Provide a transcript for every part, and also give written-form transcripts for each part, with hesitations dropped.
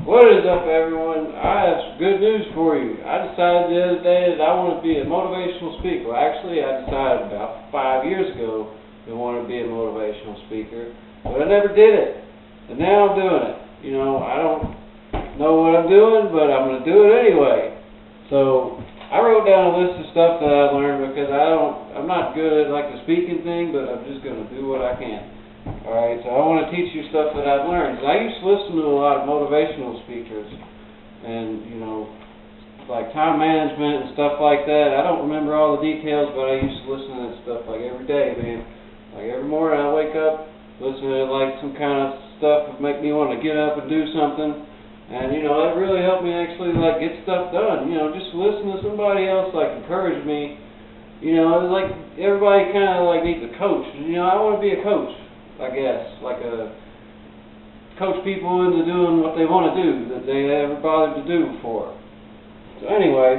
What is up, everyone? I have some good news for you. I decided the other day that I want to be a motivational speaker. Well, actually, I decided about 5 years ago that I wanted to be a motivational speaker, but I never did it. And now I'm doing it. You know, I don't know what I'm doing, but I'm going to do it anyway. So I wrote down a list of stuff that I learned because I'm not good at like the speaking thing, but I'm just going to do what I can. Alright, so I want to teach you stuff that I've learned. I used to listen to a lot of motivational speakers and, you know, like time management and stuff like that. I don't remember all the details, but I used to listen to that stuff like every day, man. Like every morning I wake up, listen to like some kind of stuff that make me want to get up and do something. And, you know, that really helped me actually like get stuff done. You know, just listen to somebody else like encourage me. You know, it's like everybody kind of like needs a coach. You know, I want to be a coach. I guess, like coach people into doing what they want to do that they never bothered to do before. So anyway,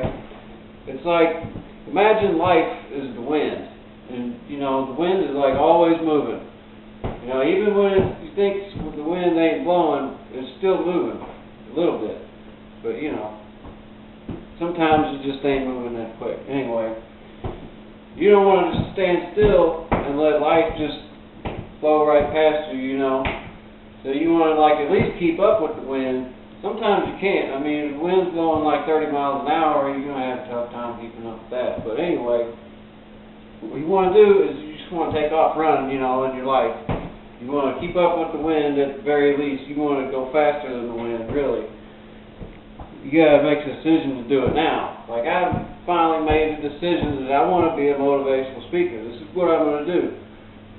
it's like, imagine life is the wind, and you know, the wind is like always moving. You know, even when you think the wind ain't blowing, it's still moving a little bit. But you know, sometimes it just ain't moving that quick. Anyway, you don't want to just stand still and let life just flow right past you, you know. So you want to like at least keep up with the wind. Sometimes you can't. I mean, if the wind's blowing like 30 miles an hour, you're going to have a tough time keeping up with that. But anyway, what you want to do is you just want to take off running, you know, in your life. You want to keep up with the wind at the very least. You want to go faster than the wind, really. You got to make a decision to do it now. Like I've finally made a decision that I want to be a motivational speaker. This is what I'm going to do.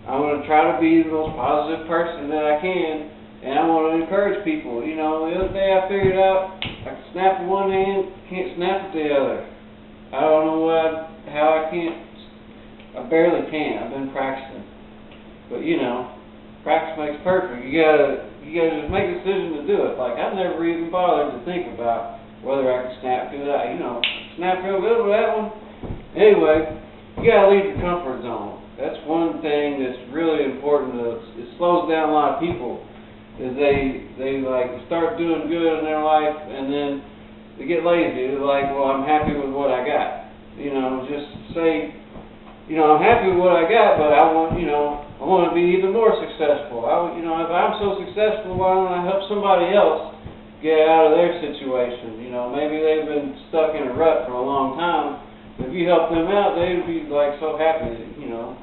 I'm going to try to be the most positive person that I can, and I want to encourage people. You know, the other day I figured out I can snap with one hand, can't snap with the other. I don't know how I can't. I barely can. I've been practicing. But, you know, practice makes perfect. You gotta just make a decision to do it. Like, I've never even bothered to think about whether I can snap good. You know, snap real good with that one. Anyway, you got to leave your comfort zone. That's one thing that's really important. It slows down a lot of people. Is they like start doing good in their life and then they get lazy. They're like, well, I'm happy with what I got. You know, just say, you know, I'm happy with what I got, but I want, you know, I want to be even more successful. You know, if I'm so successful, why don't I help somebody else get out of their situation? You know, maybe they've been stuck in a rut for a long time. If you help them out, they'd be like so happy, you know.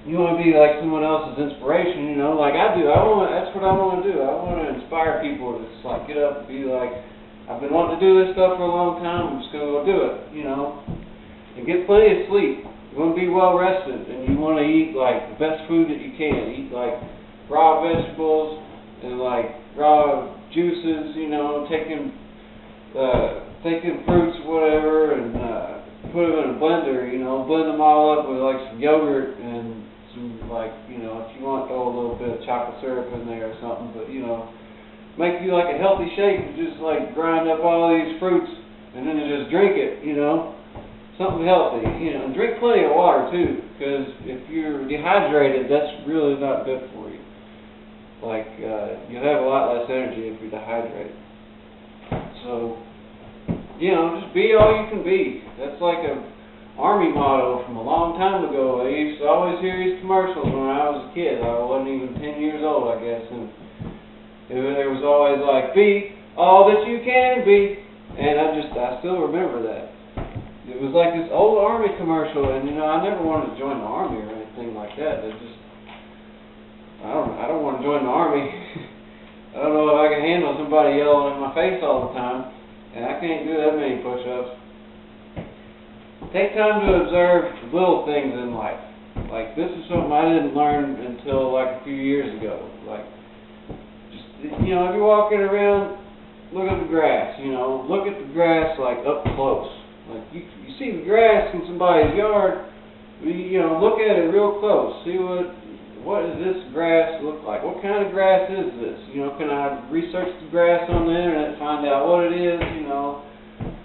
You want to be like someone else's inspiration, you know, like I do. That's what I want to do. I want to inspire people to just like get up and be like, I've been wanting to do this stuff for a long time. I'm just going to go do it, you know. And get plenty of sleep. You want to be well rested, and you want to eat like the best food that you can. Eat like raw vegetables and like raw juices, you know, taking fruits or whatever, and put them in a blender, you know, blend them all up with like some yogurt and some, like, you know, if you want, throw a little bit of chocolate syrup in there or something, but, you know, make you like a healthy shake and just like grind up all these fruits and then just drink it, you know, something healthy, you know, and drink plenty of water too, because if you're dehydrated, that's really not good for you. Like, you'll have a lot less energy if you're dehydrated. So, you know, just be all you can be. That's like a Army motto from a long time ago. I used to always hear these commercials when I was a kid. I wasn't even 10 years old, I guess, and there was always like, be all that you can be, and I still remember that. It was like this old Army commercial, and you know, I never wanted to join the Army or anything like that. I don't want to join the Army. I don't know if I can handle somebody yelling in my face all the time, and I can't do that many push-ups. Take time to observe little things in life. Like, this is something I didn't learn until like a few years ago. Like, just, you know, if you're walking around, look at the grass, you know, look at the grass like up close. Like, you see the grass in somebody's yard, you know, look at it real close. See what does this grass look like? What kind of grass is this? You know, can I research the grass on the internet, find out what it is, you know,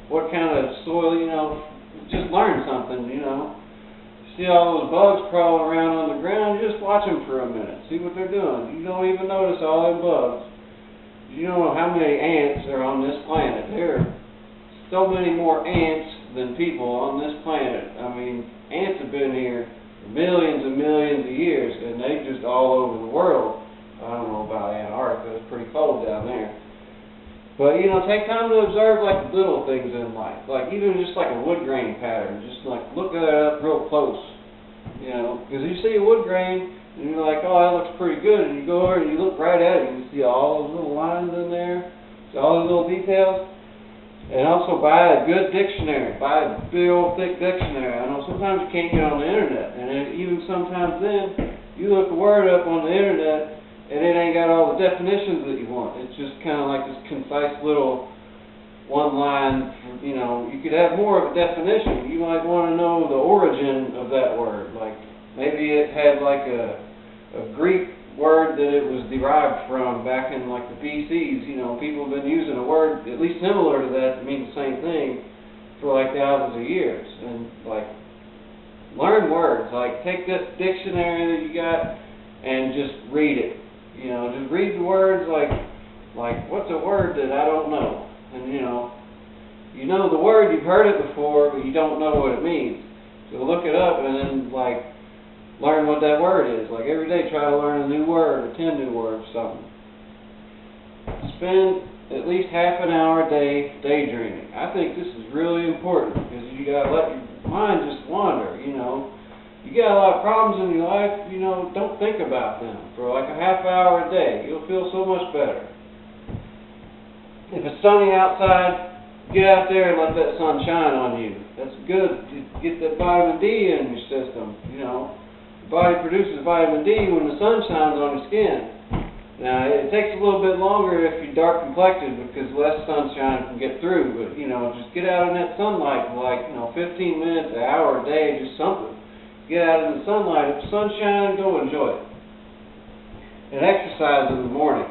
what kind of soil, you know, just learn something, you know. See all those bugs crawling around on the ground, just watch them for a minute. See what they're doing. You don't even notice all them bugs. You don't know how many ants are on this planet. There are so many more ants than people on this planet. I mean, ants have been here for millions and millions of years, and they just all over the world. I don't know about Antarctica, it's pretty cold down there. But, you know, take time to observe, like, little things in life. Like, even just like a wood grain pattern. Just, like, look at it up real close. You know, because you see a wood grain, and you're like, oh, that looks pretty good. And you go over and you look right at it, and you see all those little lines in there. See all those little details. And also buy a good dictionary. Buy a big old thick dictionary. I know sometimes you can't get on the internet. And even sometimes then, you look a word up on the internet, and it ain't got all the definitions that you want. It's just kind of like this concise little one line, you know. You could have more of a definition. You might want to know the origin of that word. Like, maybe it had like a Greek word that it was derived from back in like the BCs. You know, people have been using a word at least similar to that means the same thing for like thousands of years. And like, learn words. Like, take this dictionary that you got and just read it. You know, just read the words like what's a word that I don't know? And you know the word, you've heard it before, but you don't know what it means. So look it up and then like learn what that word is. Like every day try to learn a new word or 10 new words or something. Spend at least half an hour a day daydreaming. I think this is really important because you gotta let your mind just wander, you know. You got a lot of problems in your life, you know, don't think about them for like a half hour a day. You'll feel so much better. If it's sunny outside, get out there and let that sun shine on you. That's good. You get that vitamin D in your system, you know. Your body produces vitamin D when the sun shines on your skin. Now, it takes a little bit longer if you're dark complected because less sunshine can get through, but, you know, just get out in that sunlight for like, you know, 15 minutes, an hour a day, just something. Get out in the sunlight. If the sun's shining, go enjoy it. And exercise in the morning.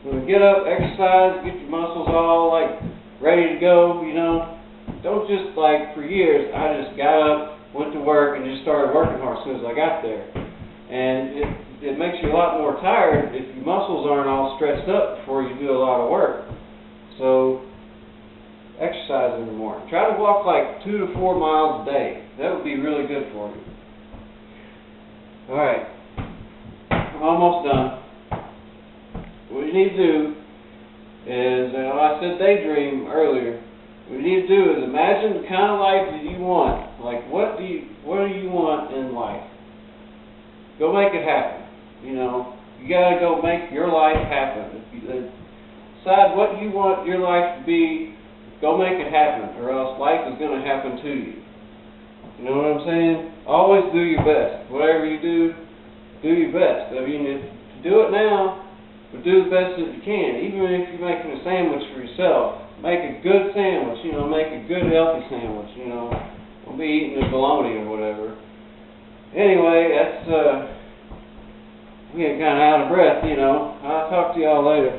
When you get up, exercise, get your muscles all like ready to go, you know. Don't just like for years, I just got up, went to work, and just started working hard as soon as I got there. And it makes you a lot more tired if your muscles aren't all stretched up before you do a lot of work. So exercise in the morning. Try to walk like 2 to 4 miles a day. That would be really good for you. Alright, I'm almost done. What you need to do is, I said daydream earlier, what you need to do is imagine the kind of life that you want. Like, what do you want in life? Go make it happen. You know, you gotta go make your life happen. If you decide what you want your life to be, go make it happen, or else life is going to happen to you. You know what I'm saying? Always do your best. Whatever you do your best. I mean, if you do it now, but do the best that you can. Even if you're making a sandwich for yourself, make a good sandwich, you know, make a good healthy sandwich, you know. Don't be eating the bologna or whatever. Anyway, that's, we get kind of out of breath, you know. I'll talk to y'all later.